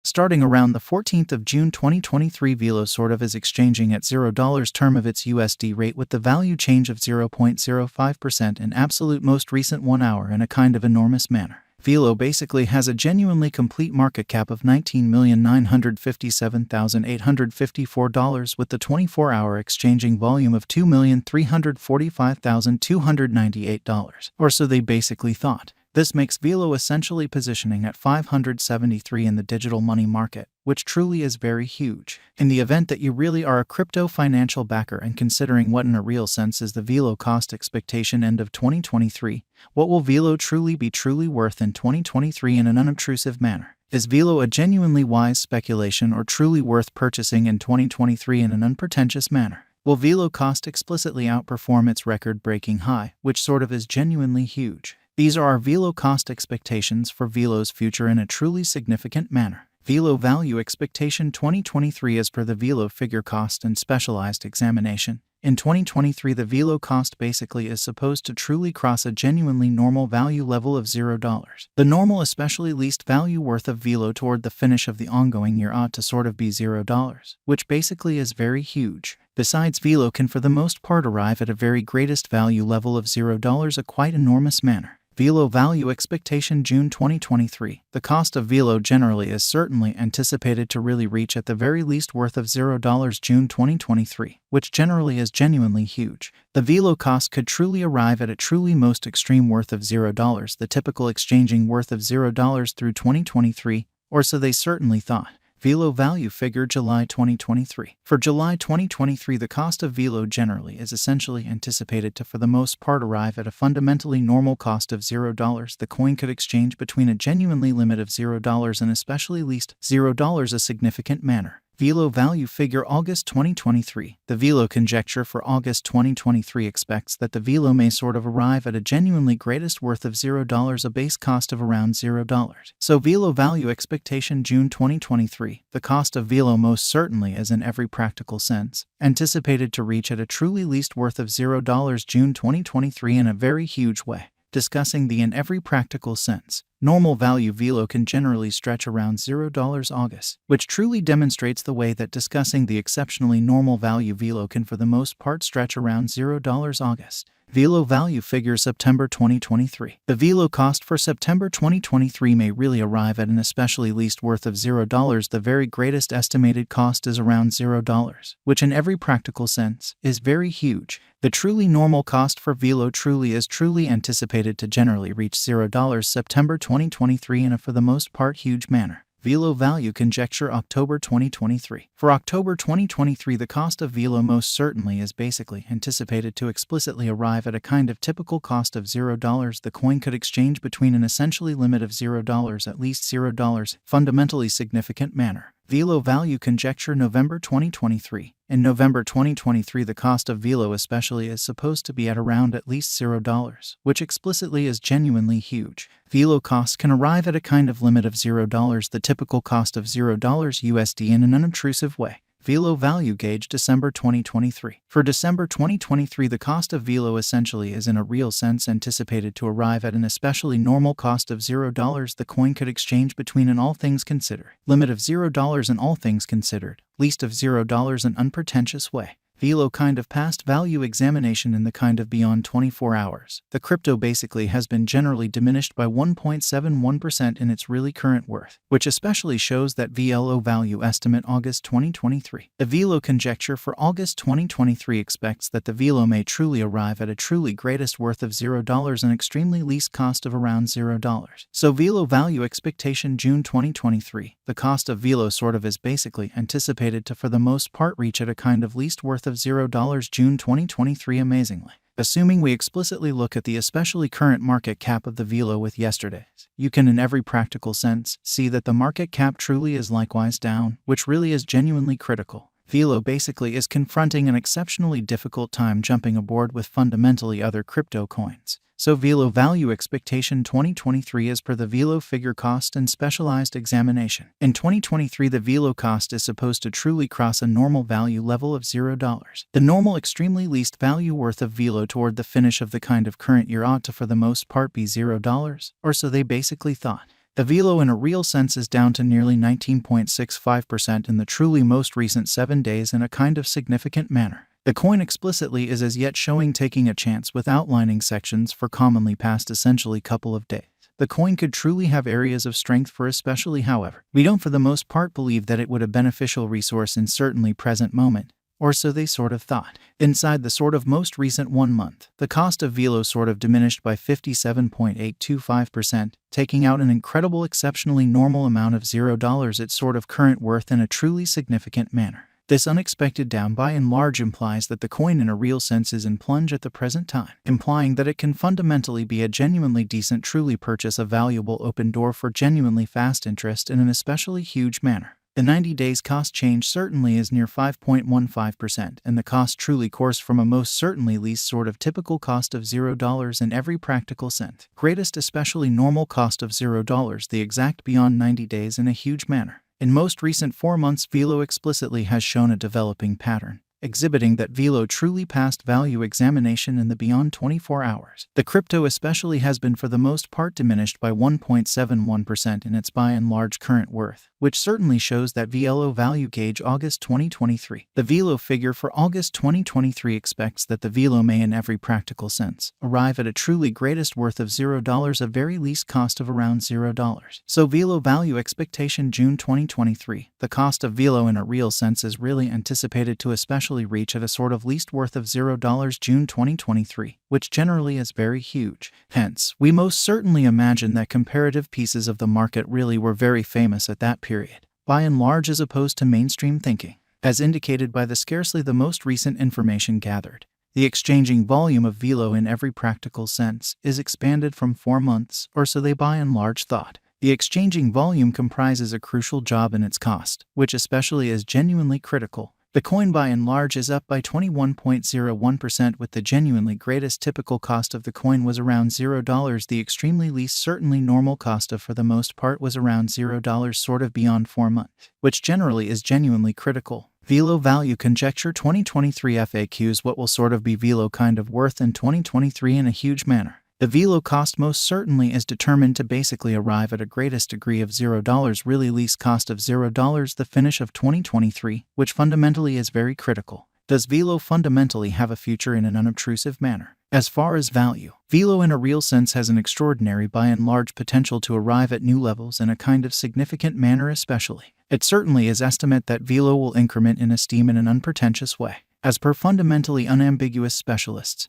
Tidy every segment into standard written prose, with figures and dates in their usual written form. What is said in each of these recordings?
Starting around the 14th of June 2023, Velo sort of is exchanging at $0 term of its USD rate with the value change of 0.05% in absolute most recent 1 hour in a kind of enormous manner. Velo basically has a genuinely complete market cap of $19,957,854 with the 24-hour exchanging volume of $2,345,298, or so they basically thought. This makes Velo essentially positioning at 573 in the digital money market, which truly is very huge. In the event that you really are a crypto financial backer and considering what in a real sense is the Velo cost expectation end of 2023, what will Velo truly be worth in 2023 in an unobtrusive manner? Is Velo a genuinely wise speculation or truly worth purchasing in 2023 in an unpretentious manner? Will Velo cost explicitly outperform its record-breaking high, which sort of is genuinely huge? These are our Velo cost expectations for Velo's future in a truly significant manner. Velo value expectation 2023 as per the Velo figure cost and specialized examination. In 2023, the Velo cost basically is supposed to truly cross a genuinely normal value level of $0. The normal, especially least value worth of Velo toward the finish of the ongoing year ought to sort of be $0, which basically is very huge. Besides, Velo can for the most part arrive at a very greatest value level of $0 a quite enormous manner. Velo value expectation June 2023. The cost of Velo generally is certainly anticipated to really reach at the very least worth of $0 June 2023, which generally is genuinely huge. The Velo cost could truly arrive at a truly most extreme worth of $0, the typical exchanging worth of $0 through 2023, or so they certainly thought. Velo value figure July 2023. For July 2023, the cost of Velo generally is essentially anticipated to for the most part arrive at a fundamentally normal cost of $0. The coin could exchange between a genuinely limit of $0 and especially least $0 a significant manner. Velo value figure August 2023. The Velo conjecture for August 2023 expects that the Velo may sort of arrive at a genuinely greatest worth of $0, a base cost of around $0. So Velo value expectation June 2023. The cost of Velo most certainly is in every practical sense anticipated to reach at a truly least worth of $0 June 2023 in a very huge way. Discussing the in every practical sense. Normal value Velo can generally stretch around $0 August, which truly demonstrates the way that discussing the exceptionally normal value Velo can for the most part stretch around $0 August. Velo value figure September 2023. The Velo cost for September 2023 may really arrive at an especially least worth of $0. The very greatest estimated cost is around $0, which in every practical sense is very huge. The truly normal cost for Velo truly anticipated to generally reach $0 September 2023 in a for the most part huge manner. Velo value conjecture October 2023. For October 2023, the cost of Velo most certainly is basically anticipated to explicitly arrive at a kind of typical cost of $0. The coin could exchange between an essentially limit of $0 at least $0, fundamentally significant manner. Velo value conjecture November 2023. In November 2023, the cost of Velo especially is supposed to be at around at least $0, which explicitly is genuinely huge. Velo cost can arrive at a kind of limit of $0, the typical cost of $0 USD in an unobtrusive way. Velo value gauge December 2023. For December 2023, the cost of Velo essentially is in a real sense anticipated to arrive at an especially normal cost of $0. The coin could exchange between an all things considered limit of $0 and all things considered least of $0 in unpretentious way. Velo kind of past value examination in the kind of beyond 24 hours. The crypto basically has been generally diminished by 1.71% in its really current worth, which especially shows that Velo value estimate August 2023. The Velo conjecture for August 2023 expects that the Velo may truly arrive at a truly greatest worth of $0 and extremely least cost of around $0. So Velo value expectation June 2023. The cost of Velo sort of is basically anticipated to for the most part reach at a kind of least worth of $0 June 2023 amazingly. Assuming we explicitly look at the especially current market cap of the Velo with yesterday's, you can in every practical sense see that the market cap truly is likewise down, which really is genuinely critical. Velo basically is confronting an exceptionally difficult time jumping aboard with fundamentally other crypto coins. So Velo value expectation 2023 as per the Velo figure cost and specialized examination. In 2023, the Velo cost is supposed to truly cross a normal value level of $0. The normal extremely least value worth of Velo toward the finish of the kind of current year ought to for the most part be $0, or so they basically thought. The Velo in a real sense is down to nearly 19.65% in the truly most recent 7 days in a kind of significant manner. The coin explicitly is as yet showing taking a chance with outlining sections for commonly past essentially couple of days. The coin could truly have areas of strength for especially, however, we don't for the most part believe that it would a beneficial resource in certainly present moment, or so they sort of thought. Inside the sort of most recent 1 month, the cost of Velo sort of diminished by 57.825%, taking out an incredible exceptionally normal amount of $0 its sort of current worth in a truly significant manner. This unexpected down by and large implies that the coin in a real sense is in plunge at the present time, implying that it can fundamentally be a genuinely decent truly purchase a valuable open door for genuinely fast interest in an especially huge manner. The 90 days cost change certainly is near 5.15%, and the cost truly course from a most certainly least sort of typical cost of $0 in every practical sense. Greatest especially normal cost of $0, the exact beyond 90 days in a huge manner. In most recent 4 months, Velo explicitly has shown a developing pattern, exhibiting that Velo truly passed value examination in the beyond 24 hours. The crypto especially has been for the most part diminished by 1.71% in its by and large current worth, which certainly shows that Velo value gauge August 2023. The Velo figure for August 2023 expects that the Velo may in every practical sense arrive at a truly greatest worth of $0, a very least cost of around $0. So Velo value expectation June 2023. The cost of Velo in a real sense is really anticipated to especially reach at a sort of least worth of $0 June 2023, which generally is very huge. Hence, we most certainly imagine that comparative pieces of the market really were very famous at that period, by and large as opposed to mainstream thinking, as indicated by the scarcely the most recent information gathered. The exchanging volume of Velo in every practical sense is expanded from 4 months, or so they by and large thought. The exchanging volume comprises a crucial job in its cost, which especially is genuinely critical. The coin by and large is up by 21.01%, with the genuinely greatest typical cost of the coin was around $0. The extremely least certainly normal cost of for the most part was around $0 sort of beyond 4 months, which generally is genuinely critical. Velo value conjecture 2023 FAQs. What will sort of be Velo kind of worth in 2023 in a huge manner? The Velo cost most certainly is determined to basically arrive at a greatest degree of $0, really least cost of $0, the finish of 2023, which fundamentally is very critical. Does Velo fundamentally have a future in an unobtrusive manner? As far as value, Velo in a real sense has an extraordinary by and large potential to arrive at new levels in a kind of significant manner especially. It certainly is estimate that Velo will increment in esteem in an unpretentious way. As per fundamentally unambiguous specialists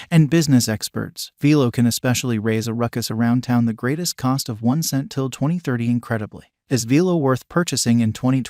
and business experts, Velo can especially raise a ruckus around town. The greatest cost of 1 cent till 2030 incredibly. Is Velo worth purchasing in 2020?